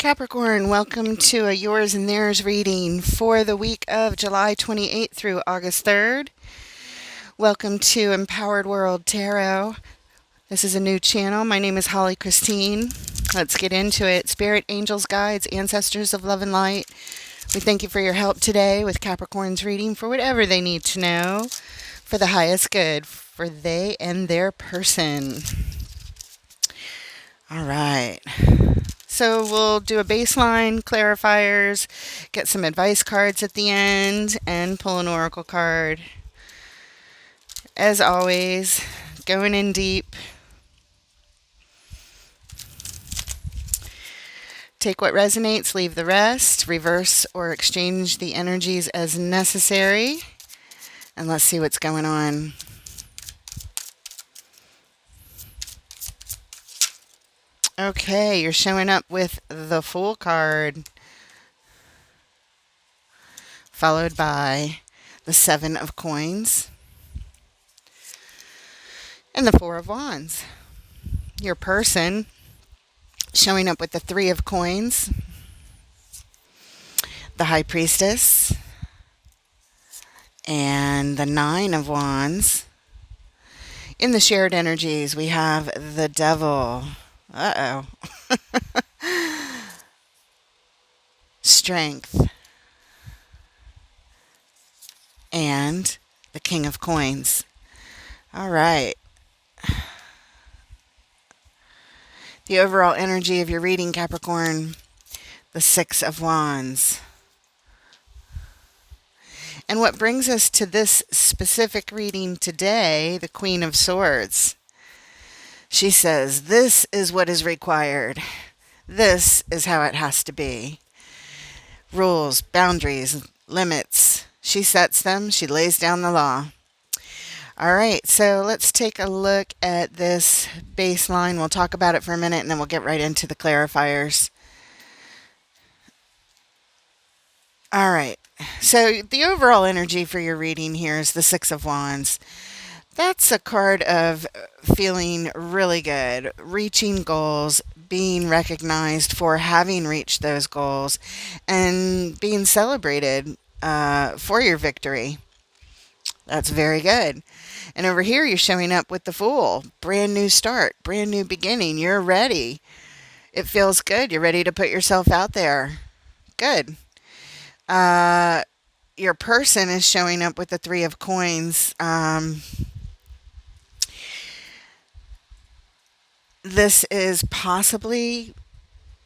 Capricorn, welcome to a Yours and Theirs reading for the week of July 28th through August 3rd. Welcome to Empowered World Tarot. This is a new channel. My name is Holly Christine. Let's get into it. Spirit, angels, guides, ancestors of love and light, we thank you for your help today with Capricorn's reading for whatever they need to know for the highest good for they and their person. All right. So we'll do a baseline, clarifiers, get some advice cards at the end, and pull an oracle card. As always, going in deep. Take what resonates, leave the rest. Reverse or exchange the energies as necessary. And let's see what's going on. Okay, you're showing up with the Fool card, followed by the Seven of Coins and the Four of Wands. Your person showing up with the Three of Coins, the High Priestess, and the Nine of Wands. In the shared energies, we have the Devil. Uh-oh. Strength. And the King of Coins. All right. The overall energy of your reading, Capricorn, the Six of Wands. And what brings us to this specific reading today, the Queen of Swords. She says, this is what is required. This is how it has to be. Rules, boundaries, limits. She sets them. She lays down the law. All right, so let's take a look at this baseline. We'll talk about it for a minute, and then we'll get right into the clarifiers. All right, so the overall energy for your reading here is the Six of Wands. That's a card of feeling really good, reaching goals, being recognized for having reached those goals, and being celebrated for your victory. That's very good. And over here, you're showing up with the Fool. Brand new start, brand new beginning. You're ready. It feels good. You're ready to put yourself out there. Good. Your person is showing up with the Three of Coins. This is possibly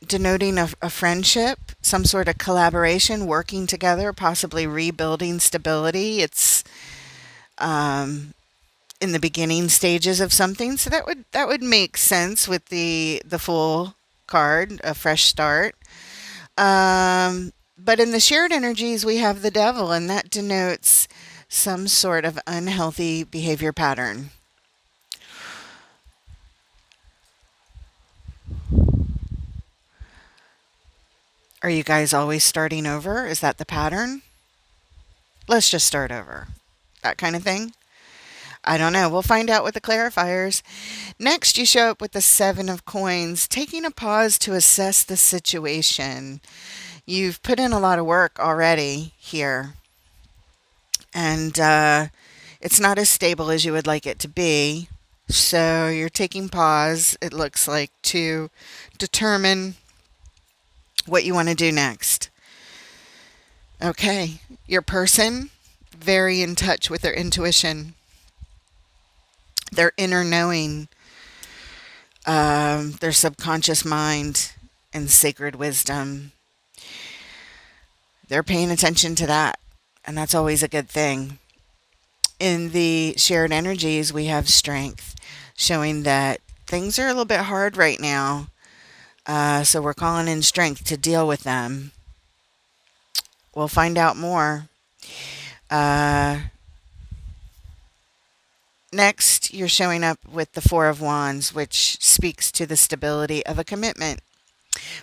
denoting a friendship, some sort of collaboration, working together, possibly rebuilding stability. It's in the beginning stages of something, so that would make sense with the Fool card, a fresh start. But in the shared energies, we have the Devil, and that denotes some sort of unhealthy behavior pattern. Are you guys always starting over? Is that the pattern? Let's just start over. That kind of thing? I don't know. We'll find out with the clarifiers. Next, you show up with the Seven of Coins, taking a pause to assess the situation. You've put in a lot of work already here, and it's not as stable as you would like it to be. So you're taking pause, it looks like, to determine what you want to do next. Okay, your person, very in touch with their intuition, their inner knowing, their subconscious mind, and sacred wisdom. They're paying attention to that, and that's always a good thing. In the shared energies, we have strength, showing that things are a little bit hard right now. So we're calling in strength to deal with them. We'll find out more. Next, you're showing up with the Four of Wands, which speaks to the stability of a commitment.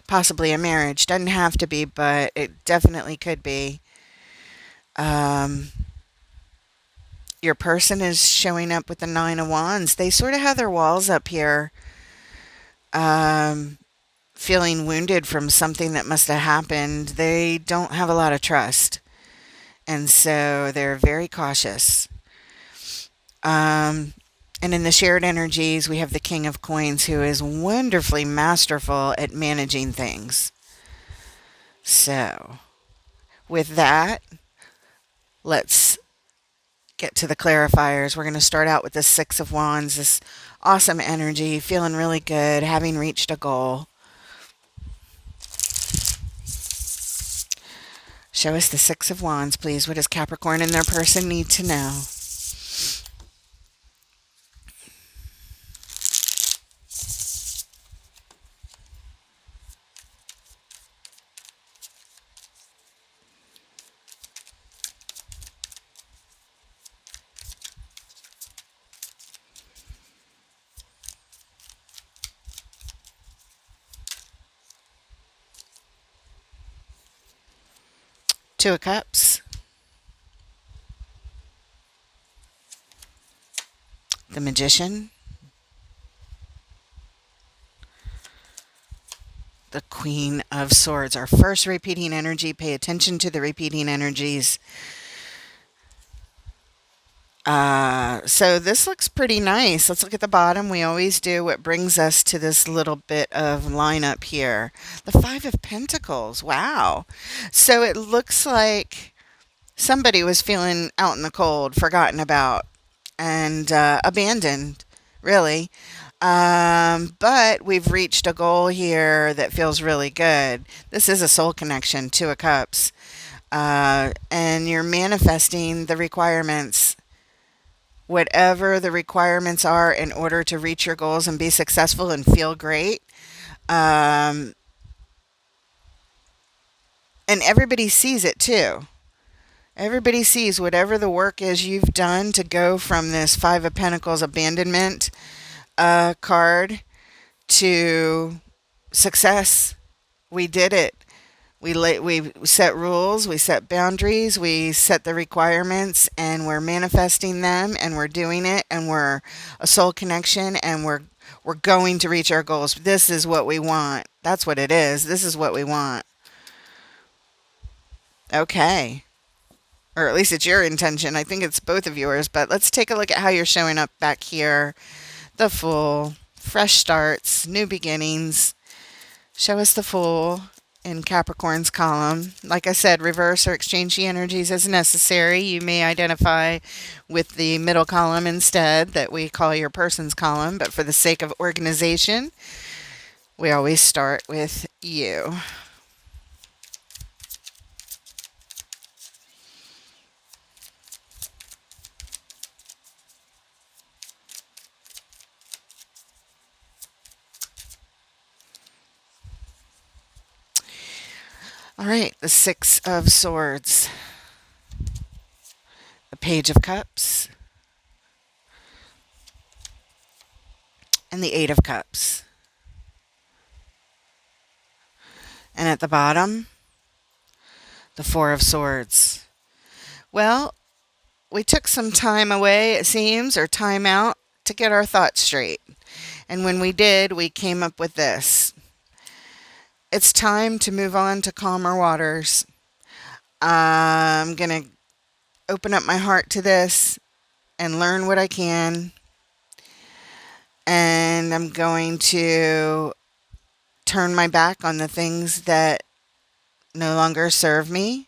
Possibly a marriage. Doesn't have to be, but it definitely could be. Your person is showing up with the Nine of Wands. They sort of have their walls up here. feeling wounded from something that must have happened. They don't have a lot of trust. And so they're very cautious. Um, and in the shared energies, we have the King of Coins, who is wonderfully masterful at managing things. So, with that, let's get to the clarifiers. We're going to start out with the Six of Wands, this awesome energy, feeling really good, having reached a goal. Show us the Six of Wands, please. What does Capricorn and their person need to know? Two of Cups, the Magician, the Queen of Swords. Our first repeating energy. Pay attention to the repeating energies. So this looks pretty nice. Let's look at the bottom. We always do. What brings us to this little bit of lineup here? The Five of Pentacles. Wow. So it looks like somebody was feeling out in the cold, forgotten about, and abandoned, really. But we've reached a goal here that feels really good. This is a soul connection, Two of Cups. And you're manifesting the requirements, whatever the requirements are in order to reach your goals and be successful and feel great. And everybody sees it too. Everybody sees whatever the work is you've done to go from this Five of Pentacles abandonment card to success. We did it. We set rules, we set boundaries, we set the requirements, and we're manifesting them, and we're doing it, and we're a soul connection, and we're going to reach our goals. This is what we want. That's what it is. This is what we want. Okay. Or at least it's your intention. I think it's both of yours, but let's take a look at how you're showing up back here. The Fool, fresh starts, new beginnings. Show us the Fool in Capricorn's column. Like I said, reverse or exchange the energies as necessary. You may identify with the middle column instead, that we call your person's column, but for the sake of organization, we always start with you. All right, the Six of Swords, the Page of Cups, and the Eight of Cups. And at the bottom, the Four of Swords. Well, we took some time away, it seems, or time out to get our thoughts straight. And when we did, we came up with this. It's time to move on to calmer waters. I'm going to open up my heart to this and learn what I can. And I'm going to turn my back on the things that no longer serve me.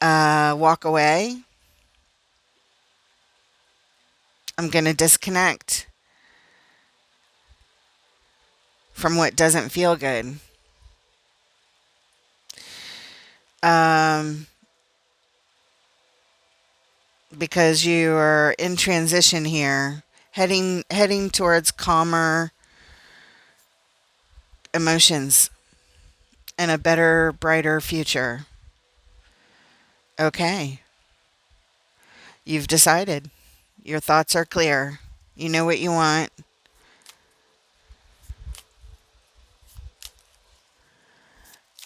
Walk away. I'm going to disconnect from what doesn't feel good. Because you are in transition here, heading towards calmer emotions and a better, brighter future. Okay. You've decided. Your thoughts are clear. You know what you want.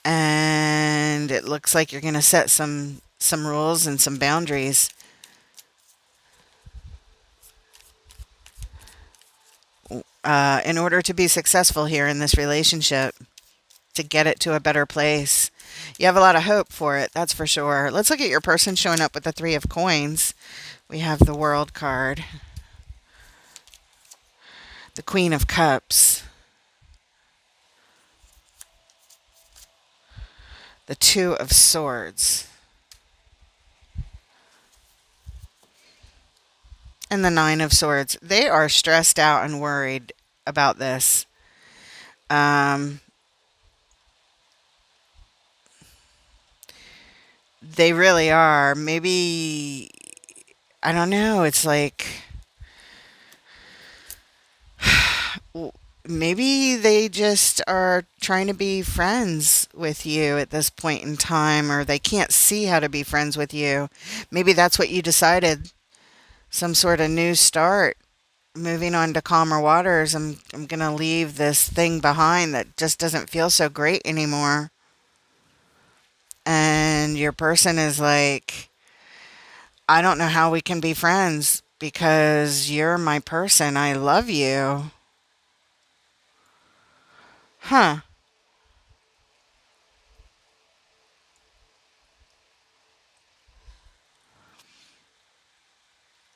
And it looks like you're going to set some rules and some boundaries. in order to be successful here in this relationship, to get it to a better place. You have a lot of hope for it, that's for sure. Let's look at your person showing up with the Three of Coins. We have the World card, the Queen of Cups, the Two of Swords, and the Nine of Swords. They are stressed out and worried about this. They really are. Maybe, I don't know. It's like maybe they just are trying to be friends with you at this point in time, or they can't see how to be friends with you. Maybe that's what you decided. Some sort of new start. Moving on to calmer waters. I'm going to leave this thing behind that just doesn't feel so great anymore. And your person is like, I don't know how we can be friends because you're my person. I love you. Huh.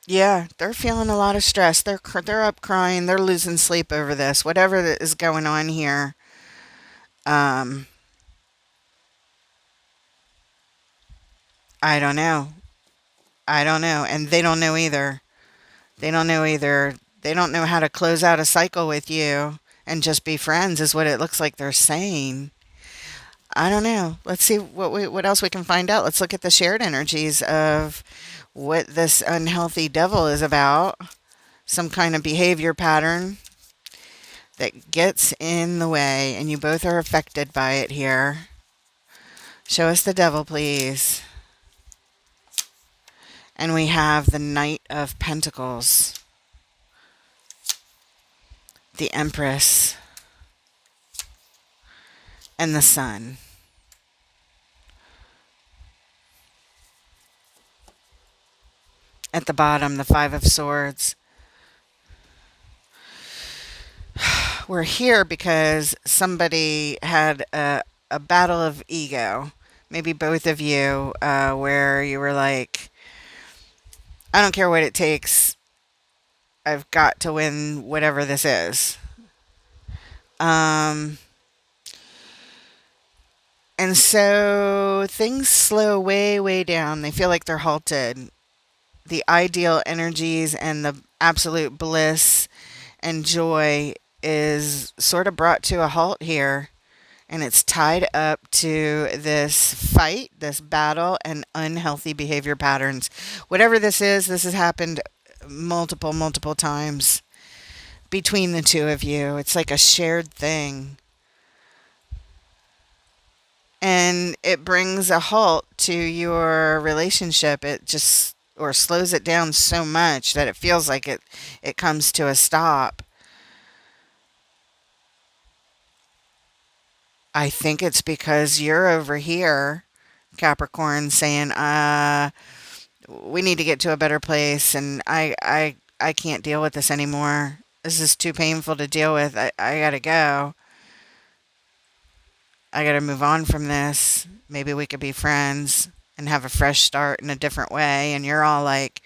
Yeah, they're feeling a lot of stress. They're up crying. They're losing sleep over this. Whatever that is going on here. Um, I don't know. I don't know, and they don't know either. They don't know either. They don't know how to close out a cycle with you and just be friends is what it looks like they're saying. I don't know. Let's see what else we can find out. Let's look at the shared energies of what this unhealthy devil is about. Some kind of behavior pattern that gets in the way, and you both are affected by it here. Show us the devil, please. And we have the Knight of Pentacles, the Empress, and the Sun. At the bottom, the Five of Swords. We're here because somebody had a battle of ego. Maybe both of you, where you were like, I don't care what it takes. I've got to win whatever this is. Um, and so things slow way, way down. They feel like they're halted. The ideal energies and the absolute bliss and joy is sort of brought to a halt here. And it's tied up to this fight, this battle, and unhealthy behavior patterns. Whatever this is, this has happened multiple, multiple times between the two of you. It's like a shared thing. And it brings a halt to your relationship. It just, or slows it down so much that it feels like it comes to a stop. I think it's because you're over here, Capricorn, saying, we need to get to a better place, and I can't deal with this anymore. This is too painful to deal with. I gotta go. I gotta move on from this. Maybe we could be friends and have a fresh start in a different way. And you're all like,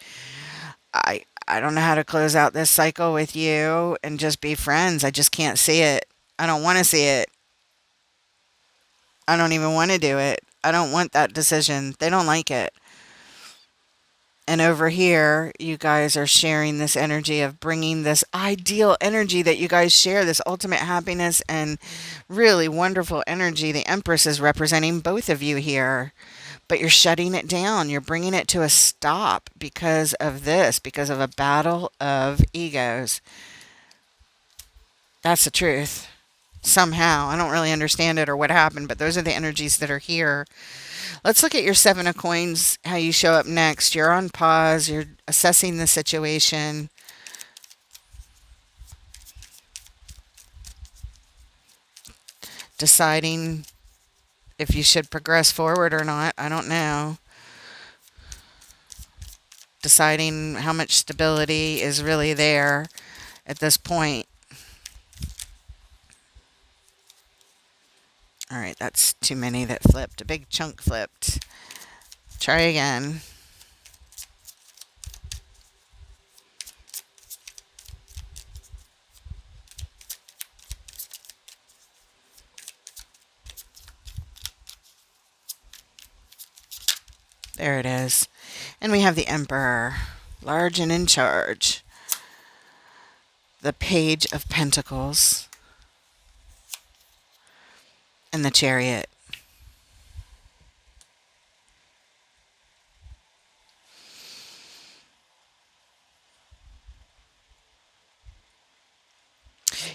I don't know how to close out this cycle with you and just be friends. I just can't see it. I don't want to see it. I don't even want to do it. I don't want that decision. They don't like it. And over here, you guys are sharing this energy of bringing this ideal energy that you guys share, this ultimate happiness and really wonderful energy. The Empress is representing both of you here, but you're shutting it down. You're bringing it to a stop because of this, because of a battle of egos. That's the truth. Somehow. I don't really understand it or what happened, but those are the energies that are here. Let's look at your Seven of Coins, how you show up next. You're on pause. You're assessing the situation. Deciding if you should progress forward or not. I don't know. Deciding how much stability is really there at this point. All right, that's too many that flipped. A big chunk flipped. Try again. There it is. And we have the Emperor, large and in charge. The Page of Pentacles. And the Chariot.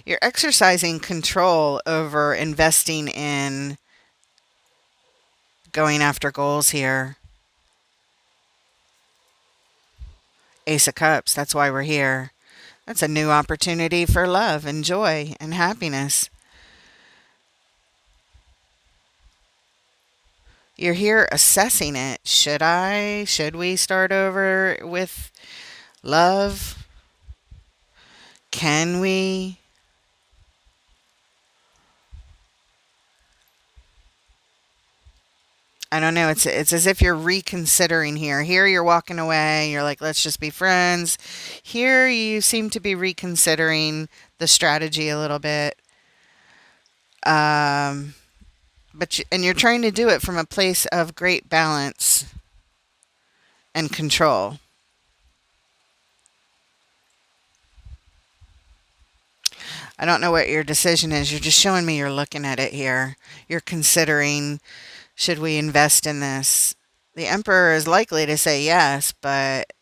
You're exercising control over investing in going after goals here. Ace of Cups, that's why we're here. That's a new opportunity for love and joy and happiness. You're here assessing it. Should we start over with love? Can we? I don't know. It's as if you're reconsidering here. Here you're walking away. You're like, let's just be friends. Here you seem to be reconsidering the strategy a little bit. And you're trying to do it from a place of great balance and control. I don't know what your decision is. You're just showing me you're looking at it here. You're considering, should we invest in this? The Emperor is likely to say yes, but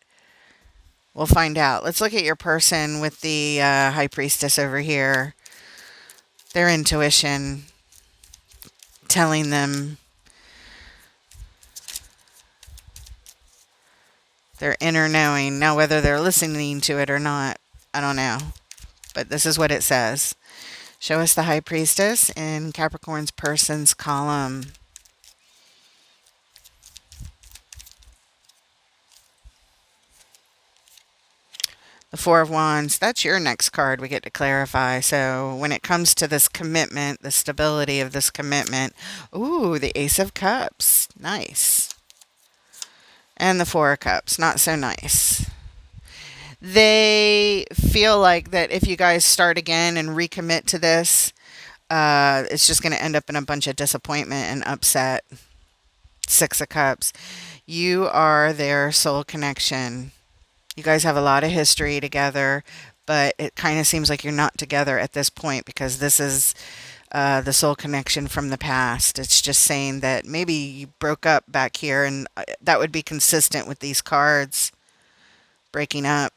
we'll find out. Let's look at your person with the High Priestess over here. Their intuition telling them, their inner knowing. Now, whether they're listening to it or not, I don't know. But this is what it says. Show us the High Priestess in Capricorn's person's column. The Four of Wands, that's your next card we get to clarify. So when it comes to this commitment, the stability of this commitment, ooh, the Ace of Cups, nice. And the Four of Cups, not so nice. They feel like that if you guys start again and recommit to this, it's just going to end up in a bunch of disappointment and upset. Six of Cups. You are their soul connection. You guys have a lot of history together, but it kind of seems like you're not together at this point because this is the soul connection from the past. It's just saying that maybe you broke up back here, and that would be consistent with these cards. Breaking up.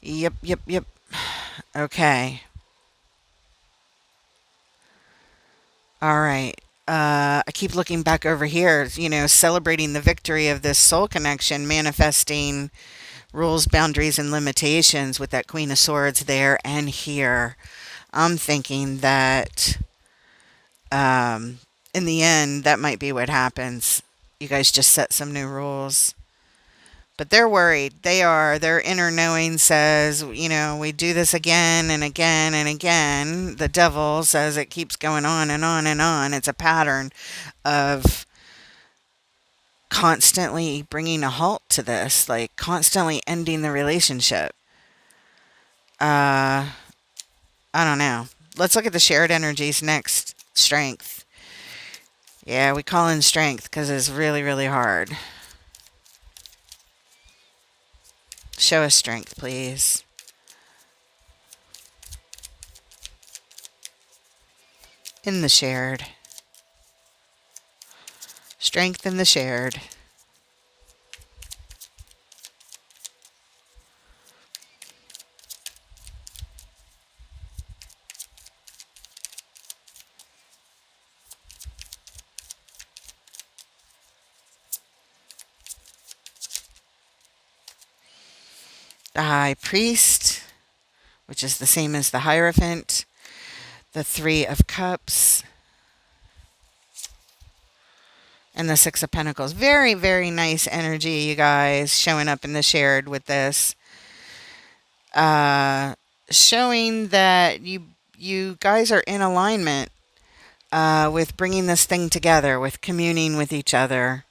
Yep. Okay. All right. I keep looking back over here, celebrating the victory of this soul connection, manifesting rules, boundaries, and limitations with that Queen of Swords there and here. I'm thinking that in the end, that might be what happens. You guys just set some new rules. But they're worried. Their inner knowing says, we do this again and again and again. The devil says it keeps going on and on and on. It's a pattern of constantly bringing a halt to this, like constantly ending the relationship. I don't know. Let's look at the shared energies next. Strength. Yeah, we call in strength because it's really, really hard. Show us strength, please. In the shared. Strength in the shared. The High Priest, which is the same as the Hierophant. The Three of Cups. And the Six of Pentacles. Very, very nice energy, you guys, showing up in the shared with this. Showing that you you guys are in alignment with bringing this thing together, with communing with each other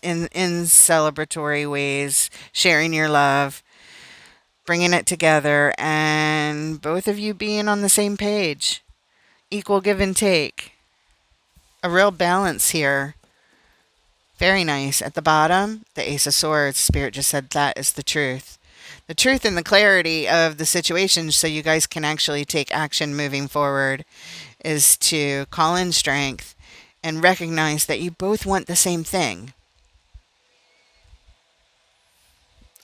in celebratory ways, sharing your love, bringing it together, and both of you being on the same page. Equal give and take. A real balance here. Very nice. At the bottom, the Ace of Swords. Spirit just said that is the truth. The truth and the clarity of the situation so you guys can actually take action moving forward is to call in strength and recognize that you both want the same thing.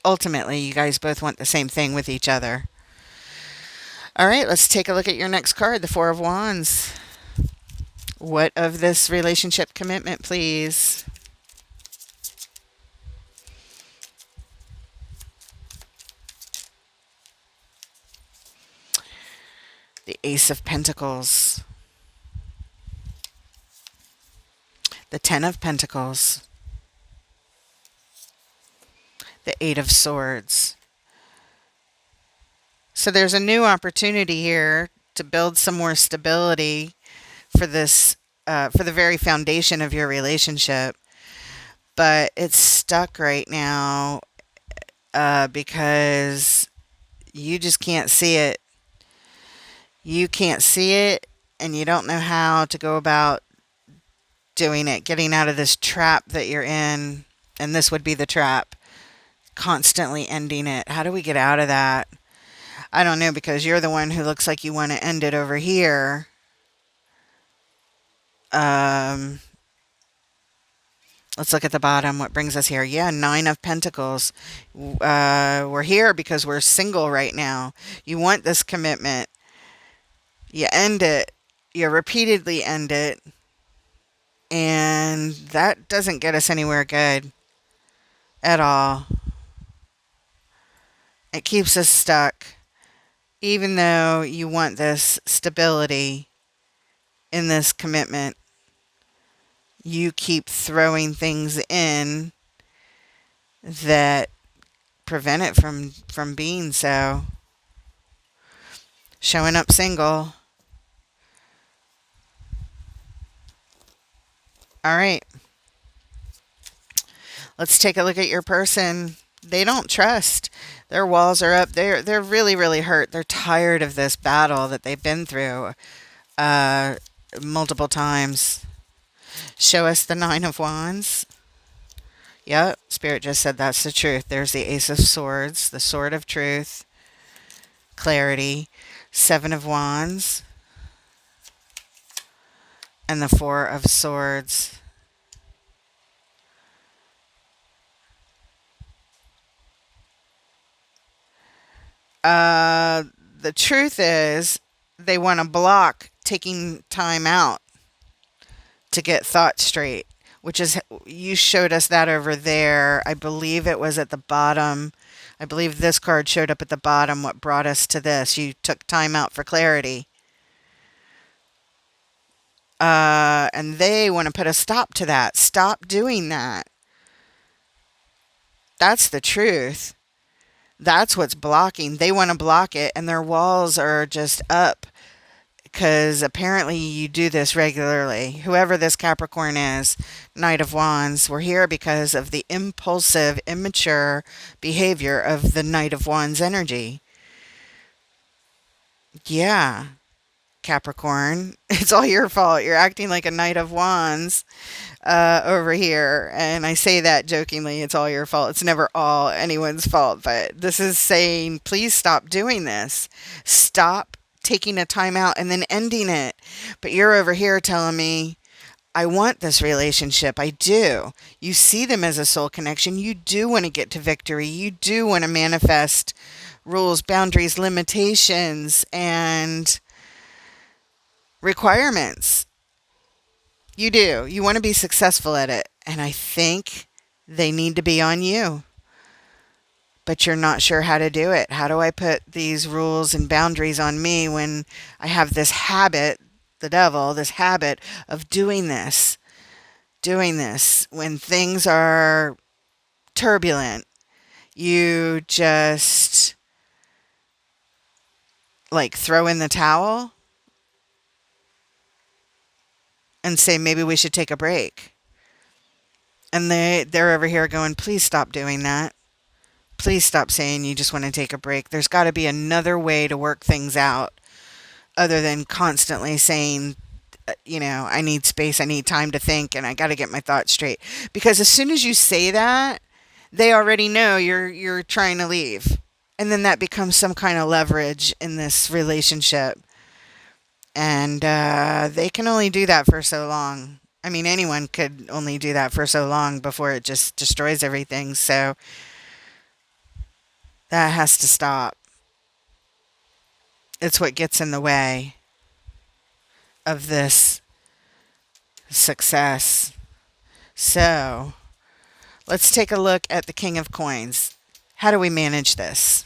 Ultimately, you guys both want the same thing with each other. All right, let's take a look at your next card, the Four of Wands. What of this relationship commitment, please? The Ace of Pentacles. The Ten of Pentacles. The Eight of Swords. So there's a new opportunity here to build some more stability for this, for the very foundation of your relationship. But it's stuck right now because you just can't see it. You can't see it, and you don't know how to go about doing it, getting out of this trap that you're in. And this would be the trap. Constantly ending it. How do we get out of that? I don't know, because you're the one who looks like you want to end it over here. Let's look at the bottom. What brings us here? Yeah, Nine of Pentacles. We're here because we're single right now. You want this commitment. You end it. You repeatedly end it. And that doesn't get us anywhere good at all. It keeps us stuck. Even though you want this stability in this commitment, you keep throwing things in that prevent it from being so. Showing up single. All right. Let's take a look at your person. They don't trust. Their walls are up. They're really, really hurt. They're tired of this battle that they've been through multiple times. Show us the Nine of Wands. Yep, Spirit just said that's the truth. There's the Ace of Swords, the Sword of Truth, clarity, Seven of Wands, and the Four of Swords. The truth is they want to block taking time out to get thoughts straight, which is, you showed us that over there. I believe it was at the bottom. I believe this card showed up at the bottom, what brought us to this. You took time out for clarity. And they want to put a stop to that. Stop doing that. That's the truth. That's what's blocking. They want to block it, and their walls are just up because apparently you do this regularly. Whoever this Capricorn is, Knight of Wands, we're here because of the impulsive, immature behavior of the Knight of Wands energy. Yeah, Capricorn, it's all your fault. You're acting like a Knight of Wands over here. And I say that jokingly, it's all your fault. It's never all anyone's fault. But this is saying, please stop doing this. Stop taking a time out and then ending it. But you're over here telling me, I want this relationship. I do. You see them as a soul connection. You do want to get to victory. You do want to manifest rules, boundaries, limitations, and requirements. You do. You want to be successful at it. And I think they need to be on you. But you're not sure how to do it. How do I put these rules and boundaries on me when I have this habit, the devil, this habit of doing this when things are turbulent? You just like throw in the towel and say maybe we should take a break. And they're over here going, please stop doing that. Please stop saying you just want to take a break. There's got to be another way to work things out other than constantly saying, I need space, I need time to think, and I got to get my thoughts straight. Because as soon as you say that, they already know you're trying to leave. And then that becomes some kind of leverage in this relationship. And they can only do that for so long. I mean, anyone could only do that for so long before it just destroys everything. So that has to stop. It's what gets in the way of this success. So let's take a look at the King of Coins. How do we manage this?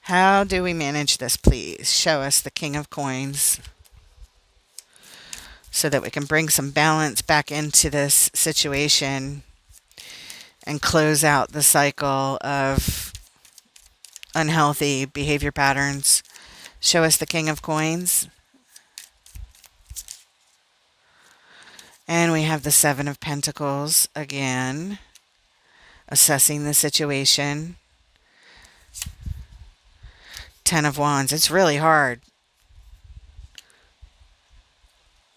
How do we manage this, please? Show us the King of Coins so that we can bring some balance back into this situation and close out the cycle of unhealthy behavior patterns. Show us the King of Coins. And we have the Seven of Pentacles again, assessing the situation. Ten of Wands. It's really hard.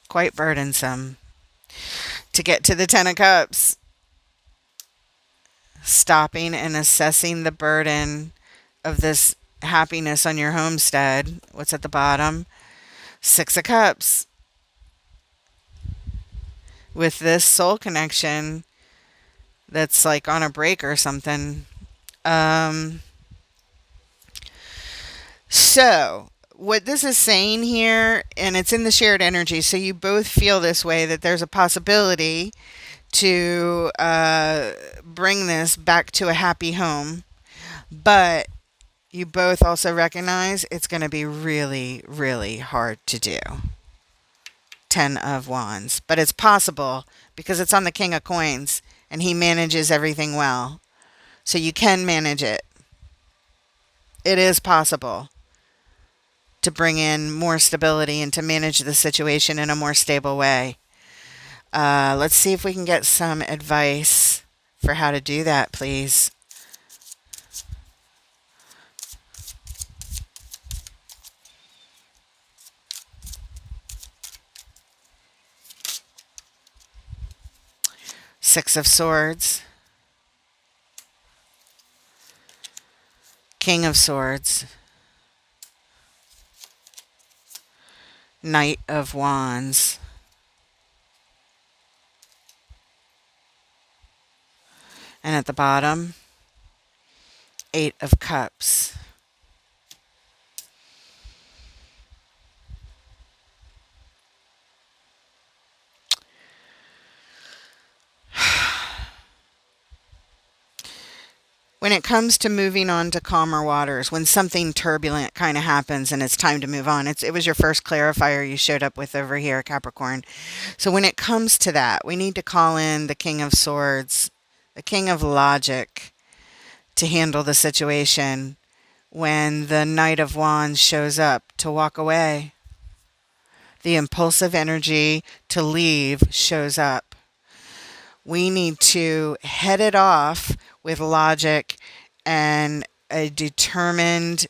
Quite burdensome to get to the Ten of Cups. Stopping and assessing the burden of this happiness on your homestead. What's at the bottom? Six of Cups. With this soul connection that's like on a break or something. So what this is saying here, and it's in the shared energy, so you both feel this way, that there's a possibility to bring this back to a happy home, but you both also recognize it's going to be really, really hard to do. Ten of Wands. But it's possible because it's on the King of Coins and he manages everything well. So you can manage it. It is possible to bring in more stability and to manage the situation in a more stable way. Let's see if we can get some advice for how to do that, please. Six of Swords. King of Swords. Knight of Wands. And at the bottom, Eight of Cups. When it comes to moving on to calmer waters, when something turbulent kind of happens and it's time to move on, it was your first clarifier you showed up with over here, Capricorn. So when it comes to that, we need to call in the King of Swords, the King of Logic, to handle the situation when the Knight of Wands shows up to walk away. The impulsive energy to leave shows up. We need to head it off with logic and a determined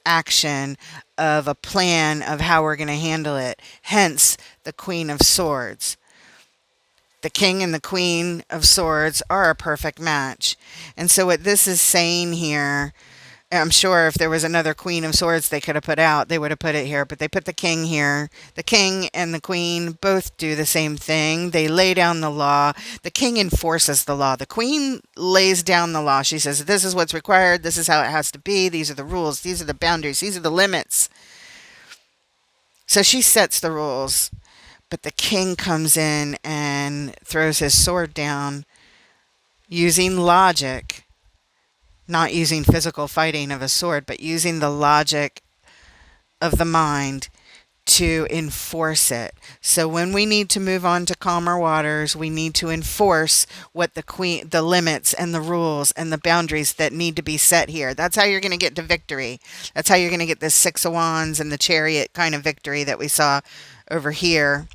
action of a plan of how we're going to handle it. Hence, the Queen of Swords. The King and the Queen of Swords are a perfect match. And so what this is saying here, I'm sure if there was another Queen of Swords they could have put out, they would have put it here. But they put the King here. The King and the Queen both do the same thing. They lay down the law. The King enforces the law. The Queen lays down the law. She says, this is what's required. This is how it has to be. These are the rules. These are the boundaries. These are the limits. So she sets the rules. But the King comes in and throws his sword down using logic. Not using physical fighting of a sword, but using the logic of the mind to enforce it. So when we need to move on to calmer waters, we need to enforce what the limits and the rules and the boundaries that need to be set here. That's how you're going to get to victory. That's how you're going to get this Six of Wands and the Chariot kind of victory that we saw over here.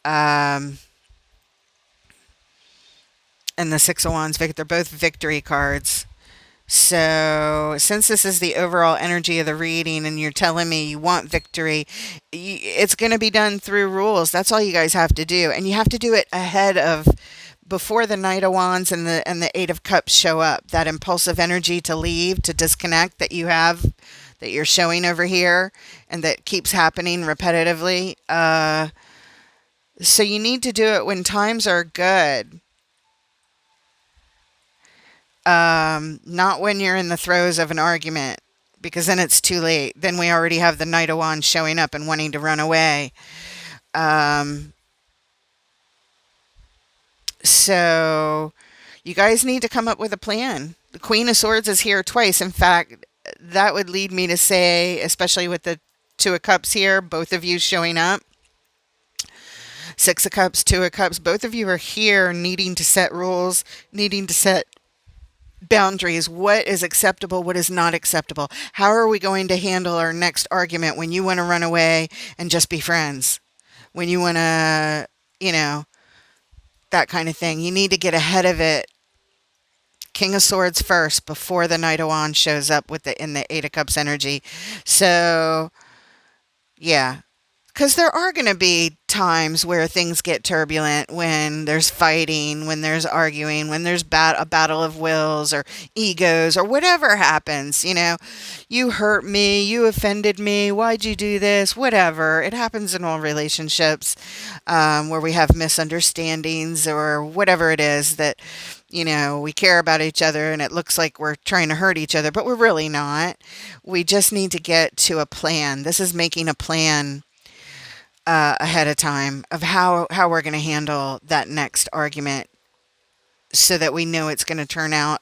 And the Six of Wands, they're both victory cards. So, since this is the overall energy of the reading and you're telling me you want victory, it's going to be done through rules. That's all you guys have to do. And you have to do it before the Knight of Wands and the Eight of Cups show up. That impulsive energy to leave, to disconnect that you have, that you're showing over here, and that keeps happening repetitively. So you need to do it when times are good. Not when you're in the throes of an argument, because then it's too late. Then we already have the Knight of Wands showing up and wanting to run away. So you guys need to come up with a plan. The Queen of Swords is here twice. In fact, that would lead me to say, especially with the Two of Cups here, both of you showing up. Six of Cups, Two of Cups, both of you are here needing to set rules, needing to set boundaries. What is acceptable? What is not acceptable? How are we going to handle our next argument when you want to run away and just be friends? When you want to, that kind of thing. You need to get ahead of it. King of Swords first before the Knight of Wands shows up in the Eight of Cups energy. So, yeah. Because there are going to be times where things get turbulent, when there's fighting, when there's arguing, when there's a battle of wills or egos or whatever happens. You hurt me, you offended me, why'd you do this, whatever. It happens in all relationships where we have misunderstandings or whatever it is that, we care about each other and it looks like we're trying to hurt each other, but we're really not. We just need to get to a plan. This is making a plan ahead of time of how we're going to handle that next argument so that we know it's going to turn out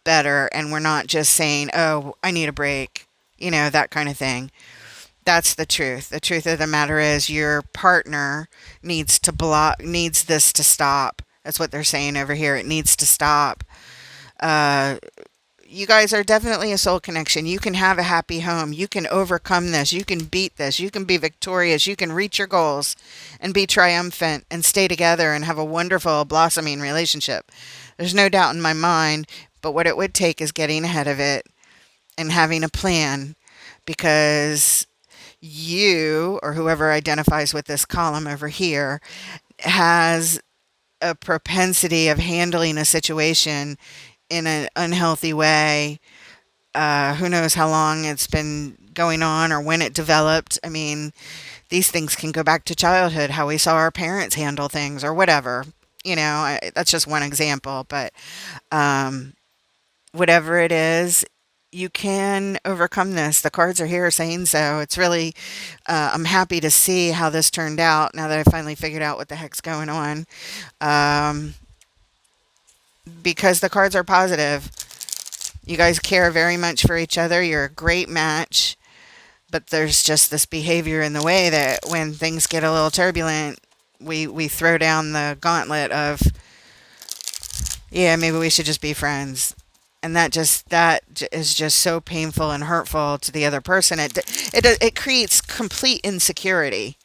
better, and we're not just saying, oh, I need a break, that kind of thing. That's the truth. The truth of the matter is your partner needs this to stop. That's what they're saying over here. It needs to stop. You guys are definitely a soul connection. You can have a happy home. You can overcome this. You can beat this. You can be victorious. You can reach your goals and be triumphant and stay together and have a wonderful, blossoming relationship. There's no doubt in my mind, but what it would take is getting ahead of it and having a plan, because you, or whoever identifies with this column over here, has a propensity of handling a situation in an unhealthy way. Who knows how long it's been going on or when it developed. I mean, these things can go back to childhood, how we saw our parents handle things or whatever. That's just one example. But whatever it is, you can overcome this. The cards are here saying so. It's really, I'm happy to see how this turned out now that I finally figured out what the heck's going on. Because the cards are positive. You guys care very much for each other. You're a great match. But there's just this behavior in the way that when things get a little turbulent, we throw down the gauntlet of, yeah, maybe we should just be friends. And that is just so painful and hurtful to the other person. It creates complete insecurity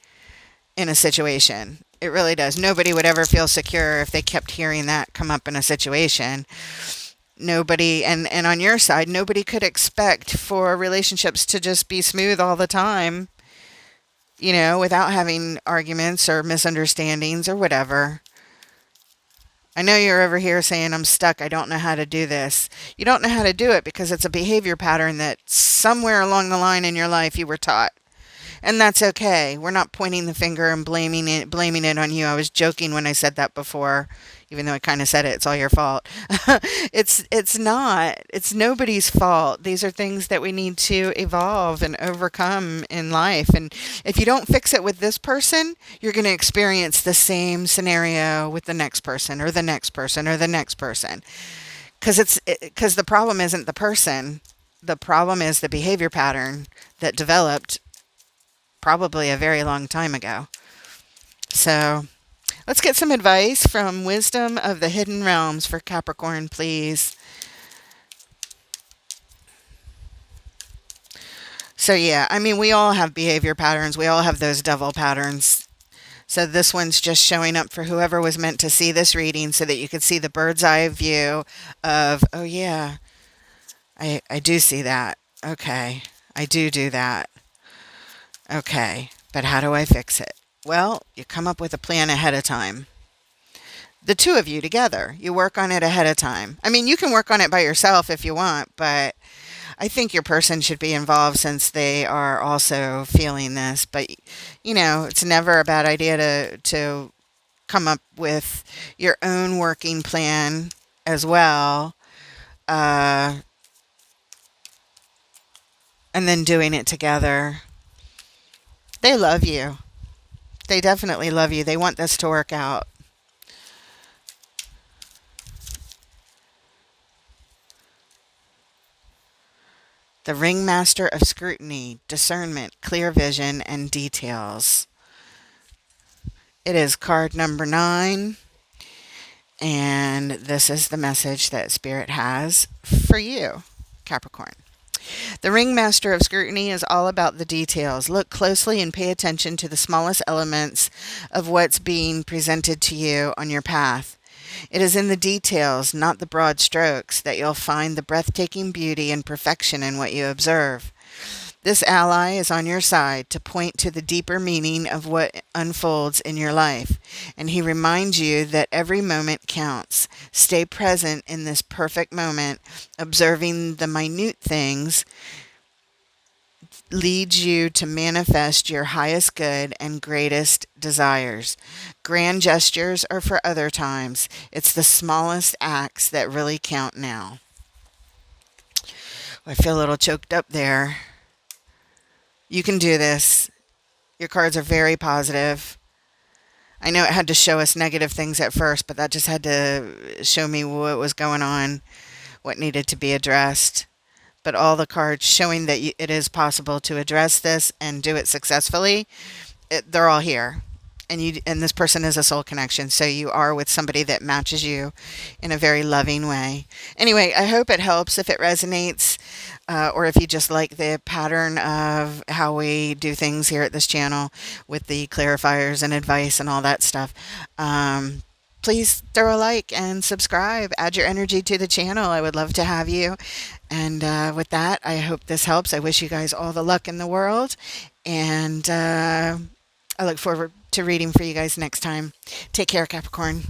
in a situation. It really does. Nobody would ever feel secure if they kept hearing that come up in a situation. Nobody, and on your side, nobody could expect for relationships to just be smooth all the time, without having arguments or misunderstandings or whatever. I know you're over here saying, I'm stuck, I don't know how to do this. You don't know how to do it because it's a behavior pattern that somewhere along the line in your life you were taught. And that's okay. We're not pointing the finger and blaming it on you. I was joking when I said that before, even though I kind of said it. It's all your fault. It's not. It's nobody's fault. These are things that we need to evolve and overcome in life. And if you don't fix it with this person, you're going to experience the same scenario with the next person or the next person or the next person. Because the problem isn't the person. The problem is the behavior pattern that developed probably a very long time ago. So let's get some advice from Wisdom of the Hidden Realms for Capricorn, please. So, yeah, I mean, we all have behavior patterns. We all have those devil patterns. So, this one's just showing up for whoever was meant to see this reading so that you could see the bird's eye view of, oh, yeah, I do see that. Okay, I do that. Okay, but how do I fix it? Well, you come up with a plan ahead of time. The two of you together, you work on it ahead of time. I mean, you can work on it by yourself if you want, but I think your person should be involved since they are also feeling this. But, it's never a bad idea to come up with your own working plan as well, uh, and then doing it together. They love you. They definitely love you. They want this to work out. The ringmaster of scrutiny, discernment, clear vision, and details. It is card number 9, and this is the message that Spirit has for you, Capricorn. The ringmaster of scrutiny is all about the details. Look closely and pay attention to the smallest elements of what's being presented to you on your path. It is in the details, not the broad strokes, that you'll find the breathtaking beauty and perfection in what you observe. This ally is on your side to point to the deeper meaning of what unfolds in your life, and he reminds you that every moment counts. Stay present in this perfect moment, observing the minute things leads you to manifest your highest good and greatest desires. Grand gestures are for other times. It's the smallest acts that really count now. I feel a little choked up there. You can do this. Your cards are very positive. I know it had to show us negative things at first, but that just had to show me what was going on, what needed to be addressed. But all the cards showing that it is possible to address this and do it successfully, they're all here. And this person is a soul connection, so you are with somebody that matches you in a very loving way. Anyway, I hope it helps if it resonates, or if you just like the pattern of how we do things here at this channel with the clarifiers and advice and all that stuff. Please throw a like and subscribe. Add your energy to the channel. I would love to have you. And with that, I hope this helps. I wish you guys all the luck in the world. And I look forward to reading for you guys next time. Take care, Capricorn.